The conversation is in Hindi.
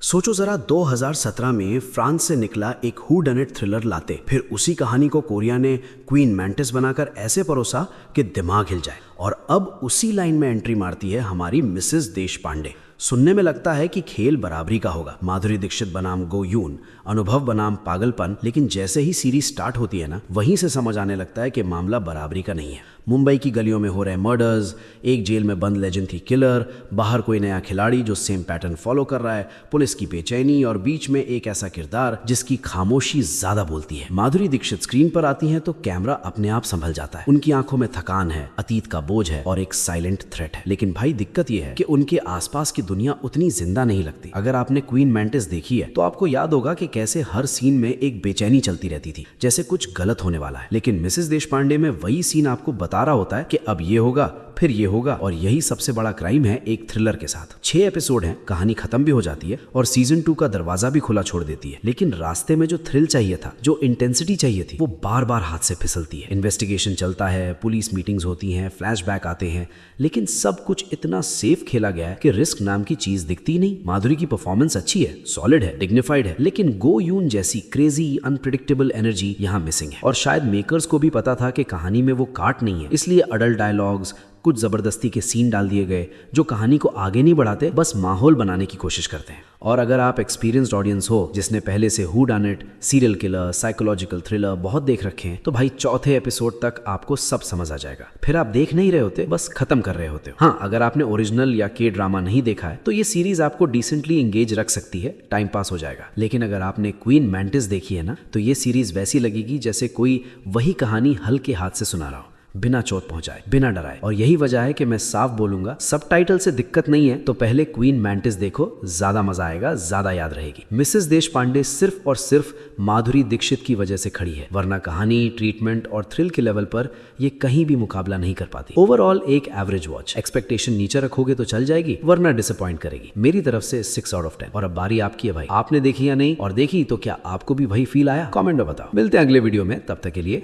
सोचो जरा 2017 में फ्रांस से निकला एक हू डन इट थ्रिलर लाते, फिर उसी कहानी को कोरिया ने क्वीन मैंटिस बनाकर ऐसे परोसा कि दिमाग हिल जाए। और अब उसी लाइन में एंट्री मारती है हमारी मिसेस देशपांडे। सुनने में लगता है कि खेल बराबरी का होगा, माधुरी दीक्षित बनाम गो यून, अनुभव बनाम पागलपन, लेकिन जैसे ही सीरीज स्टार्ट होती है ना, वहीं से समझ आने लगता है कि मामला बराबरी का नहीं है। मुंबई की गलियों में हो रहे मर्डर्स, एक जेल में बंद लेजेंड की किलर, बाहर कोई नया खिलाड़ी जो सेम पैटर्न फॉलो कर रहा है, पुलिस की बेचैनी और बीच में एक ऐसा किरदार जिसकी खामोशी ज्यादा बोलती है। माधुरी दीक्षित स्क्रीन पर आती हैं तो कैमरा अपने आप संभल जाता है। उनकी आंखों में थकान है, अतीत का बोझ है और एक साइलेंट थ्रेट है। लेकिन भाई दिक्कत यह है कि उनके आसपास की दुनिया उतनी जिंदा नहीं लगती। अगर आपने क्वीन मैंटिस देखी है तो आपको याद होगा कि कैसे हर सीन में एक बेचैनी चलती रहती थी, जैसे कुछ गलत होने वाला है। लेकिन मिसेस देशपांडे में वही सीन आपको बता रहा होता है कि अब ये होगा, फिर ये होगा, और यही सबसे बड़ा क्राइम है एक थ्रिलर के साथ। 6 एपिसोड हैं, कहानी खत्म भी हो जाती है और सीजन 2 का दरवाजा भी खुला छोड़ देती है। लेकिन रास्ते में जो थ्रिल चाहिए था, जो इंटेंसिटी चाहिए थी, वो बार बार हाथ से फिसलती है। इन्वेस्टिगेशन चलता है, पुलिस मीटिंग्स होती हैं, फ्लैशबैक आते हैं, लेकिन सब कुछ इतना सेफ खेला गया है कि रिस्क नाम की चीज दिखती ही नहीं। माधुरी की परफॉर्मेंस अच्छी है, सॉलिड है, डिग्निफाइड है, लेकिन गो यून जैसी क्रेजी अनप्रिडिक्टेबल एनर्जी यहाँ मिसिंग है। और शायद मेकर्स को भी पता था कि कहानी में वो काट नहीं है, इसलिए अडल्ट डायलॉग्स, कुछ जबरदस्ती के सीन डाल दिए गए जो कहानी को आगे नहीं बढ़ाते, बस माहौल बनाने की कोशिश करते हैं। और अगर आप एक्सपीरियंस्ड ऑडियंस हो जिसने पहले से who done it, serial killer, psychological thriller बहुत देख रखे हैं, तो भाई चौथे एपिसोड तक आपको सब समझ आ जाएगा। फिर आप देख नहीं रहे होते, बस खत्म कर रहे होते हो। हाँ, अगर आपने ओरिजिनल या के ड्रामा नहीं देखा है तो ये सीरीज आपको डिसेंटली एंगेज रख सकती है, टाइम पास हो जाएगा। लेकिन अगर आपने क्वीन मैंटिस देखी है ना, तो ये सीरीज वैसी लगेगी जैसे कोई वही कहानी हल्के हाथ से सुना रहा हो, बिना चोट पहुंचाए, बिना डराए। और यही वजह है कि मैं साफ बोलूंगा, सबटाइटल से दिक्कत नहीं है तो पहले क्वीन मैंटिस देखो, ज्यादा मजा आएगा, ज्यादा याद रहेगी। मिसेस देशपांडे सिर्फ और सिर्फ माधुरी दीक्षित की वजह से खड़ी है, वरना कहानी, ट्रीटमेंट और थ्रिल के लेवल पर ये कहीं भी मुकाबला नहीं कर पाती। ओवरऑल एक एवरेज वॉच। एक्सपेक्टेशन नीचे रखोगे तो चल जाएगी, वरना डिसअपॉइंट करेगी। मेरी तरफ से 6 आउट ऑफ 10। और अब बारी आपकी है भाई, आपने देखी या नहीं, और देखी तो क्या आपको भी वही फील आया? कॉमेंट में बताओ। मिलते हैं अगले वीडियो में, तब तक के लिए